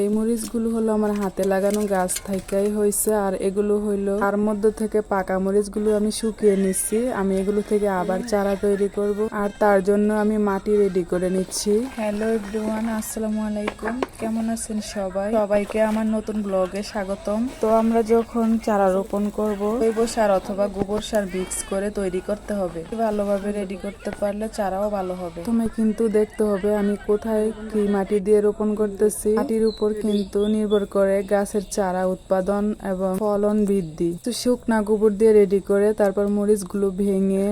এই মরিচগুলো হলো আমার হাতে লাগানো গাছ থেকেই হয়েছে, আর এগুলো হইলো তার মধ্যে থেকে পাকা মরিচগুলো আমি শুকিয়ে নিচ্ছি। আমি এগুলো থেকে আবার চারা তৈরি করব, আর তার জন্য আমি মাটি রেডি করে নিচ্ছি। হ্যালো এভরিওয়ান, আসসালামু আলাইকুম। কেমন আছেন সবাই? সবাইকে আমার নতুন ব্লগে স্বাগতম। তো আমরা যখন চারা রোপণ করব, জৈব সার অথবা গোবর সার মিক্স করে তৈরি করতে হবে। ভালোভাবে রেডি করতে পারলে চারাও ভালো হবে। তুমি কিন্তু দেখতে হবে আমি কোথায় কি মাটি দিয়ে রোপণ করতেছি। মাটির উপর কিন্তু নির্ভর করে গাছের চারা উৎপাদন এবং ফলন বৃদ্ধি। তো শুকনা গোবর দিয়ে রেডি করে তারপর মরিচগুলো ভেঙে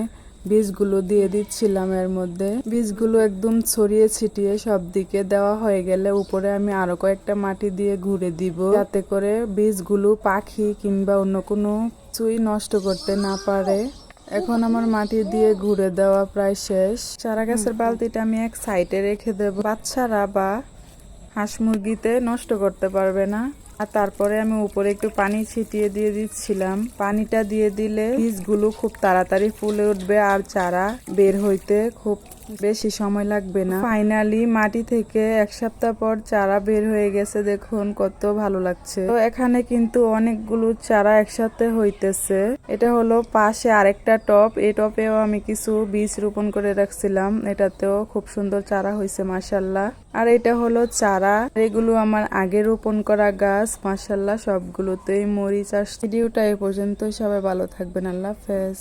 বীজগুলো দিয়ে দিচ্ছিলাম। এর মধ্যে বীজগুলো একদম ছড়িয়ে ছিটিয়ে সব দিকে দেওয়া হয়ে গেলে উপরে আমি আরো কয়েকটা মাটি দিয়ে ঘুরে দিব, যাতে করে বীজগুলো পাখি কিংবা অন্য কোনো কিছুই নষ্ট করতে না পারে। এখন আমার মাটি দিয়ে ঘুরে দেওয়া প্রায় শেষ। চারা গাছের বালতিটা আমি এক সাইডে রেখে দেব, বাচ্চারা বা হাঁস মুরগিতে নষ্ট করতে পারবে না। আর তারপরে আমি উপরে একটু পানি ছিটিয়ে দিয়ে দিচ্ছিলাম। পানিটা দিয়ে দিলে বীজগুলো খুব তাড়াতাড়ি ফুলে উঠবে আর চারা বের হইতে খুব বেশি সময় লাগবে না। ফাইনালি মাটি থেকে এক সপ্তাহ পর চারা বের হয়ে গেছে, দেখুন কত ভালো লাগছে। তো এখানে কিন্তু অনেকগুলো চারা একসাথে হইতেছে। এটা হলো পাশে আরেকটা টব, এই টবেও আমি কিছু বীজ রোপণ করে রাখছিলাম, এটাতেও খুব সুন্দর চারা হয়েছে মাশাআল্লাহ। আর এটা হলো চারা, এগুলো আমার আগে রোপণ করা গাছ মাশাআল্লাহ, সবগুলোতেই মরিচ আসছে। ভিডিওটা এই পর্যন্তই, সবাই ভালো থাকবেন, আল্লাহ হাফেজ।